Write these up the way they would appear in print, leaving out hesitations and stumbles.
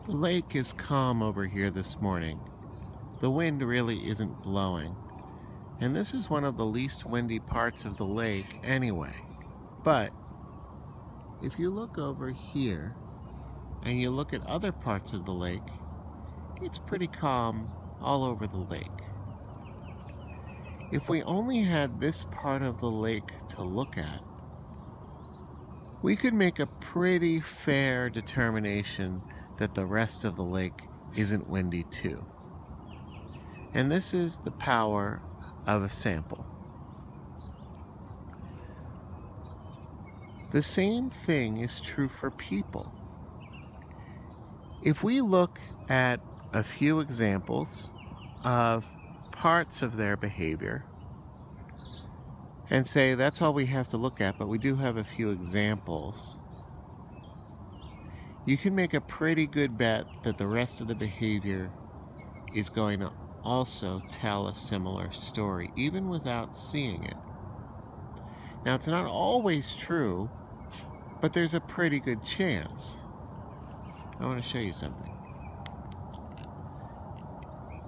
The lake is calm over here this morning. The wind really isn't blowing, and this is one of the least windy parts of the lake anyway. But if you look over here and you look at other parts of the lake, it's pretty calm all over the lake. If we only had this part of the lake to look at, we could make a pretty fair determination that the rest of the lake isn't windy too. And this is the power of a sample. The same thing is true for people. If we look at a few examples of parts of their behavior and say that's all we have to look at, but we do have a few examples, you can make a pretty good bet that the rest of the behavior is going to also tell a similar story, even without seeing it. Now, it's not always true, but there's a pretty good chance. I want to show you something.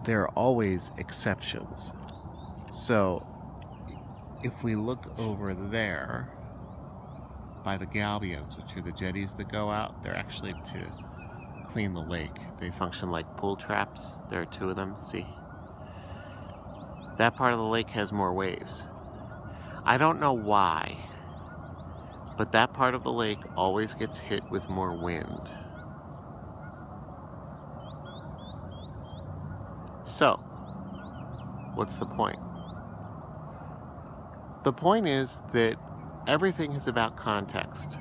There are always exceptions. So, if we look over there by the galbions, which are the jetties that go out, they're actually to clean the lake. They function like pool traps. There are two of them, see? That part of the lake has more waves. I don't know why, but that part of the lake always gets hit with more wind. So, what's the point? The point is that everything is about context.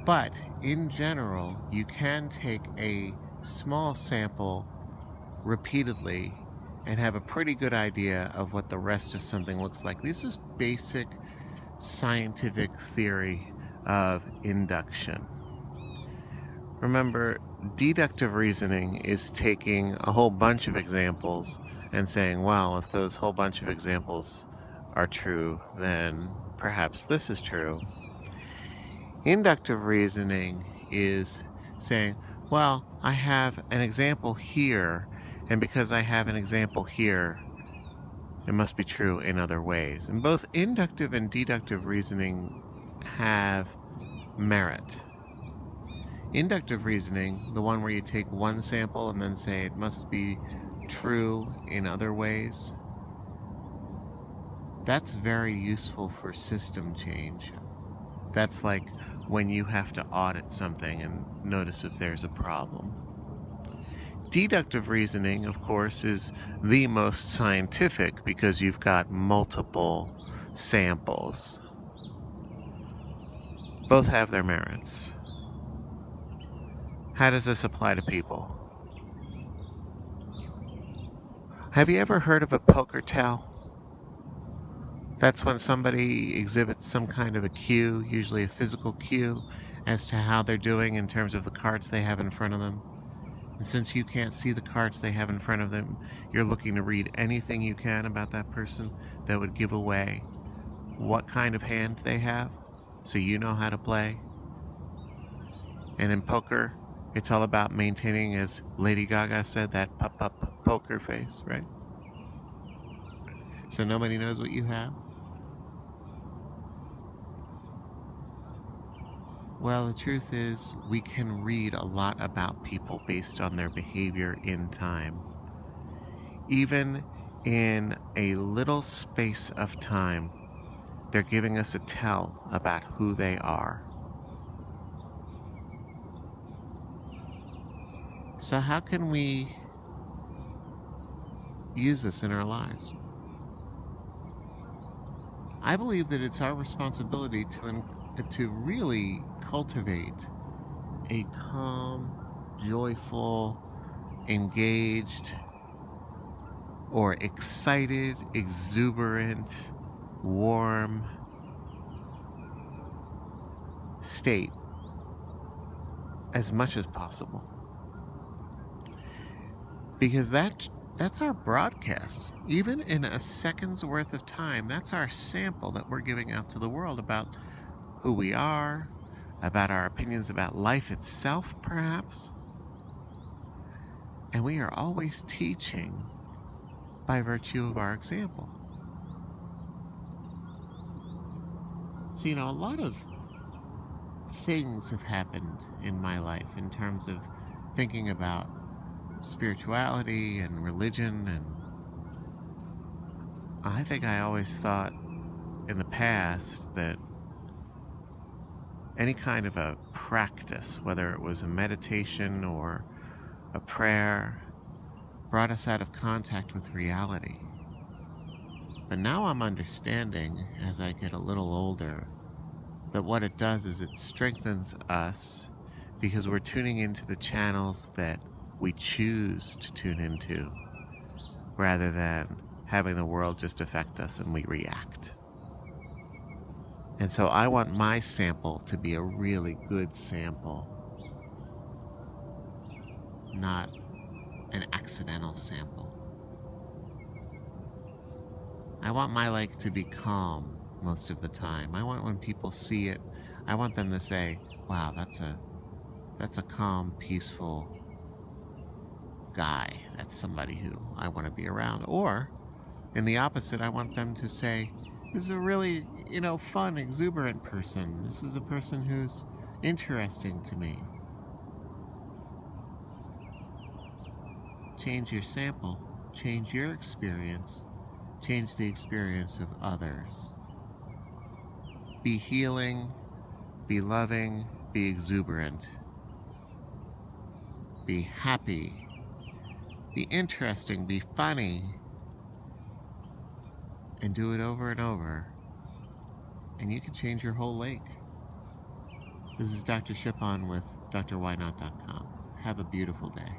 But in general, you can take a small sample repeatedly and have a pretty good idea of what the rest of something looks like. This is basic scientific theory of induction. Remember, deductive reasoning is taking a whole bunch of examples and saying, well, if those whole bunch of examples are true, then perhaps this is true. Inductive reasoning is saying, well, I have an example here, and because I have an example here, it must be true in other ways. And both inductive and deductive reasoning have merit. Inductive reasoning, the one where you take one sample and then say it must be true in other ways, that's very useful for system change. That's like when you have to audit something and notice if there's a problem. Deductive reasoning, of course, is the most scientific because you've got multiple samples. Both have their merits. How does this apply to people? Have you ever heard of a poker tell? That's when somebody exhibits some kind of a cue, usually a physical cue, as to how they're doing in terms of the cards they have in front of them. And since you can't see the cards they have in front of them, you're looking to read anything you can about that person that would give away what kind of hand they have, so you know how to play. And in poker, it's all about maintaining, as Lady Gaga said, that pop poker face, right? So nobody knows what you have. Well, the truth is, we can read a lot about people based on their behavior in time. Even in a little space of time, they're giving us a tell about who they are. So how can we use this in our lives? I believe that it's our responsibility to really cultivate a calm, joyful, engaged, or excited, exuberant, warm state as much as possible. Because that's our broadcast. Even in a second's worth of time, that's our sample that we're giving out to the world about who we are, about our opinions about life itself, perhaps. And we are always teaching by virtue of our example. So, a lot of things have happened in my life in terms of thinking about spirituality and religion. And I think I always thought in the past that any kind of a practice, whether it was a meditation or a prayer, brought us out of contact with reality. But now I'm understanding, as I get a little older, that what it does is it strengthens us because we're tuning into the channels that we choose to tune into rather than having the world just affect us and we react. And so I want my sample to be a really good sample, not an accidental sample. I want my lake to be calm most of the time. I want when people see it, I want them to say, wow, that's a calm, peaceful guy. That's somebody who I want to be around. Or in the opposite, I want them to say, this is a really, fun, exuberant person. This is a person who's interesting to me. Change your sample, change your experience, change the experience of others. Be healing, be loving, be exuberant, be happy, be interesting, be funny, and do it over and over, and you can change your whole lake. This is Dr. Shipon with drwhynot.com. Have a beautiful day.